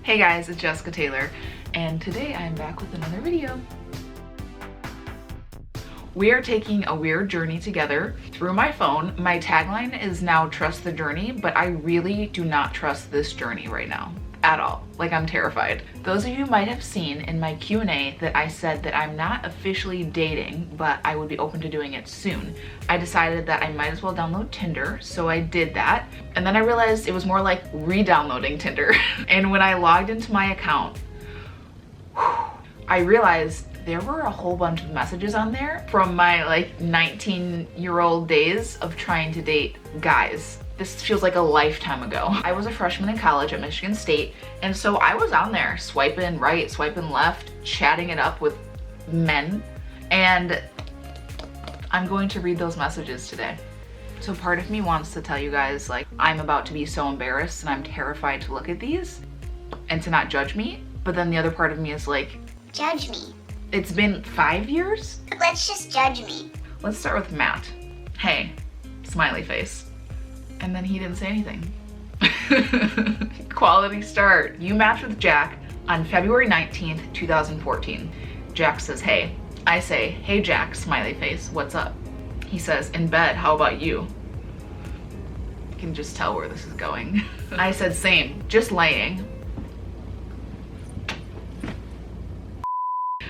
Hey guys, it's Jessica Taylor, and today I'm back with another video. We are taking a weird journey together through my phone. My tagline is now trust the journey, but I really do not trust this journey right now at all. Like, I'm terrified. Those of you might have seen in my Q&A that I said that I'm not officially dating, but I would be open to doing it soon. I decided that I might as well download Tinder, so I did that. And then I realized it was more like re-downloading Tinder. And when I logged into my account, I realized there were a whole bunch of messages on there from my like 19-year-old days of trying to date guys. This feels like a lifetime ago. I was a freshman in college at Michigan State, and so I was on there swiping right, swiping left, chatting it up with men, and I'm going to read those messages today. So part of me wants to tell you guys, like, I'm about to be so embarrassed and I'm terrified to look at these and to not judge me, but then the other part of me is like, judge me. It's been 5 years? Let's just judge me. Let's start with Matt. Hey, smiley face. And then he didn't say anything. Quality start. You matched with Jack on February 19th, 2014. Jack says, hey. I say, hey Jack, smiley face, what's up? He says, in bed, how about you? You can just tell where this is going. I said, same, just laying.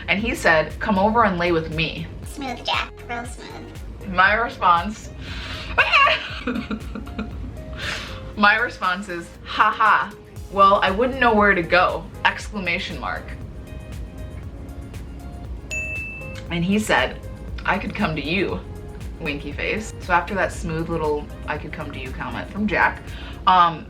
And he said, come over and lay with me. Smooth, Jack, real smooth. My response, is, haha, well, I wouldn't know where to go, exclamation mark. And he said, I could come to you, winky face. So after that smooth little I could come to you comment from Jack, I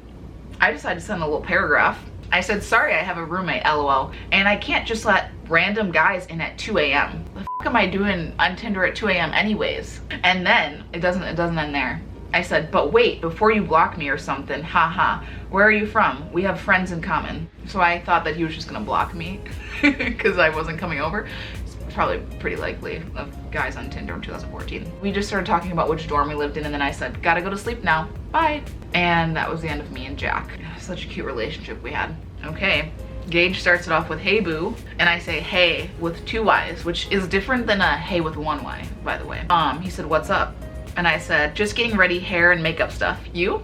decided to send a little paragraph. I said, sorry, I have a roommate, LOL, and I can't just let random guys in at 2 a.m. The f am I doing on Tinder at 2 a.m. anyways? And then it doesn't end there. I said, but wait, before you block me or something, haha, where are you from? We have friends in common. So I thought that he was just gonna block me because I wasn't coming over. It's probably pretty likely of guys on Tinder in 2014. We just started talking about which dorm we lived in, and then I said, gotta go to sleep now, bye. And that was the end of me and Jack. Such a cute relationship we had. Okay, Gage starts it off with hey boo, and I say hey with 2 Y's, which is different than a hey with 1 Y, by the way. He said, what's up? And I said, just getting ready, hair and makeup stuff. You?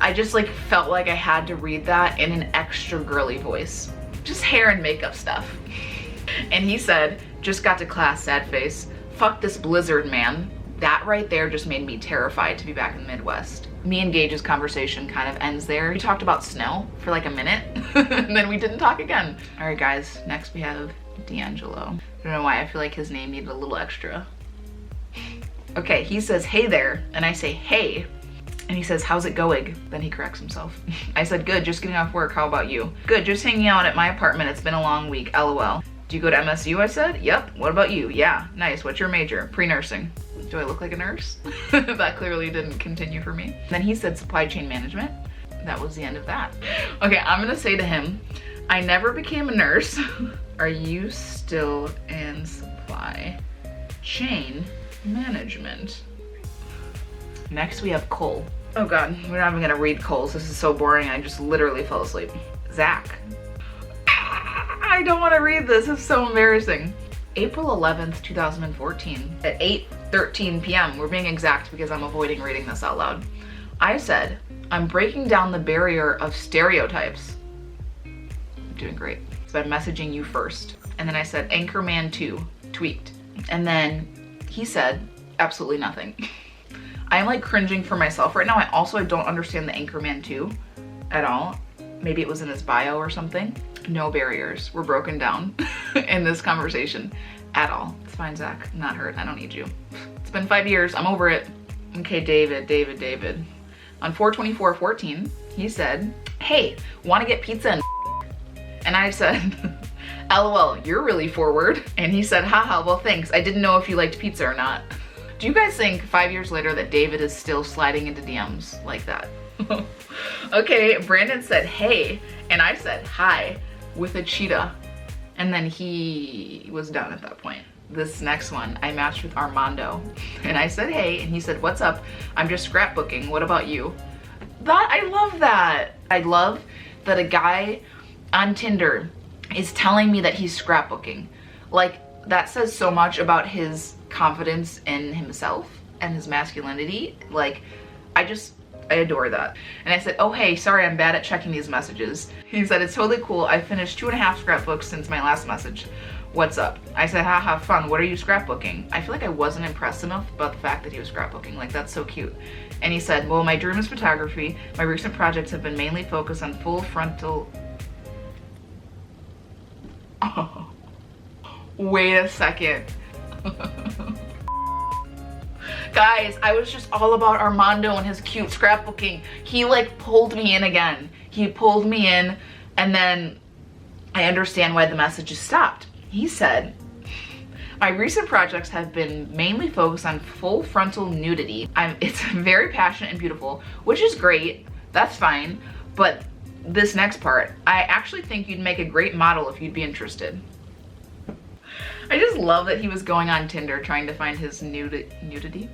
I just like felt like I had to read that in an extra girly voice. Just hair and makeup stuff. And he said, just got to class, sad face. Fuck this blizzard, man. That right there just made me terrified to be back in the Midwest. Me and Gage's conversation kind of ends there. We talked about snow for like a minute, and then we didn't talk again. All right, guys, next we have D'Angelo. I don't know why, I feel like his name needed a little extra. Okay, he says, hey there, and I say, hey. And he says, how's it going? Then he corrects himself. I said, good, just getting off work, how about you? Good, just hanging out at my apartment, it's been a long week, LOL. Do you go to MSU, I said? Yep, what about you? Yeah, nice, what's your major? Pre-nursing. Do I look like a nurse? That clearly didn't continue for me. Then he said supply chain management. That was the end of that. Okay, I'm gonna say to him, I never became a nurse. Are you still in supply chain management? Next we have Cole. Oh God, we're not even gonna read Cole's. This is so boring. I just literally fell asleep. Zach. I don't wanna read this. It's so embarrassing. April 11th, 2014 at 8:13 p.m. We're being exact because I'm avoiding reading this out loud. I said, I'm breaking down the barrier of stereotypes. I'm doing great. So I'm messaging you first. And then I said, Anchorman 2, tweaked. And then he said, absolutely nothing. I'm like cringing for myself right now. I don't understand the Anchorman 2 at all. Maybe it was in his bio or something. No barriers were broken down in this conversation at all. It's fine, Zach, I'm not hurt, I don't need you. It's been 5 years, I'm over it. Okay, David. On 4/24/14, he said, hey, wanna get pizza and I said, LOL, you're really forward. And he said, haha, well thanks, I didn't know if you liked pizza or not. Do you guys think 5 years later that David is still sliding into DMs like that? Okay, Brandon said, hey, and I said, hi, with a cheetah. And then he was done at that point. This next one, I matched with Armando. And I said, hey, and he said, what's up? I'm just scrapbooking, what about you? I love that. I love that a guy on Tinder is telling me that he's scrapbooking. Like, that says so much about his confidence in himself and his masculinity. Like, I adore that. And I said, oh hey, sorry, I'm bad at checking these messages. He said, it's totally cool. I finished 2.5 scrapbooks since my last message. What's up? I said, haha, fun. What are you scrapbooking? I feel like I wasn't impressed enough about the fact that he was scrapbooking. Like, that's so cute. And he said, well, my dream is photography. My recent projects have been mainly focused on full frontal. Oh, wait a second. Guys, I was just all about Armando and his cute scrapbooking. He like pulled me in again. He pulled me in, and then I understand why the messages stopped. He said, my recent projects have been mainly focused on full frontal nudity. It's very passionate and beautiful, which is great. That's fine. But this next part, I actually think you'd make a great model if you'd be interested. I just love that he was going on Tinder trying to find his nudity,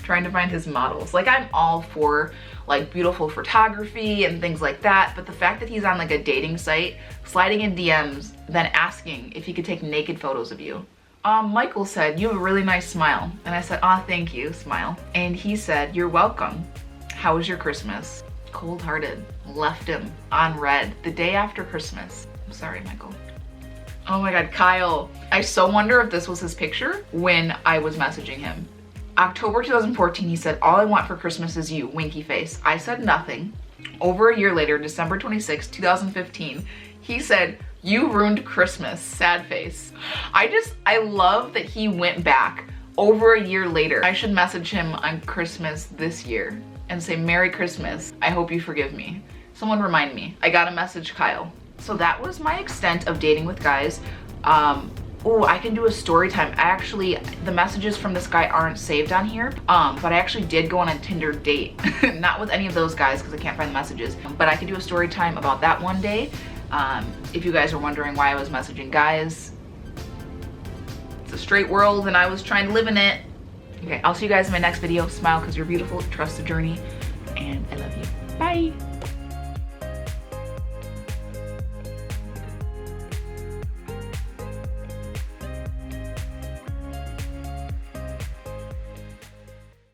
trying to find his models. Like, I'm all for like beautiful photography and things like that, but the fact that he's on like a dating site, sliding in DMs, then asking if he could take naked photos of you. Michael said, you have a really nice smile. And I said, aw, thank you, smile. And he said, you're welcome. How was your Christmas? Cold-hearted, left him on red the day after Christmas. I'm sorry, Michael. Oh my God, Kyle. I so wonder if this was his picture when I was messaging him. October 2014, he said, all I want for Christmas is you, winky face. I said nothing. Over a year later, December 26, 2015, he said, you ruined Christmas, sad face. I love that he went back over a year later. I should message him on Christmas this year and say, Merry Christmas. I hope you forgive me. Someone remind me. I gotta message Kyle. So that was my extent of dating with guys. Oh, I can do a story time. The messages from this guy aren't saved on here, but I actually did go on a Tinder date. Not with any of those guys because I can't find the messages, but I could do a story time about that one day. If you guys are wondering why I was messaging guys, it's a straight world and I was trying to live in it. Okay, I'll see you guys in my next video. Smile because you're beautiful, trust the journey, and I love you. Bye.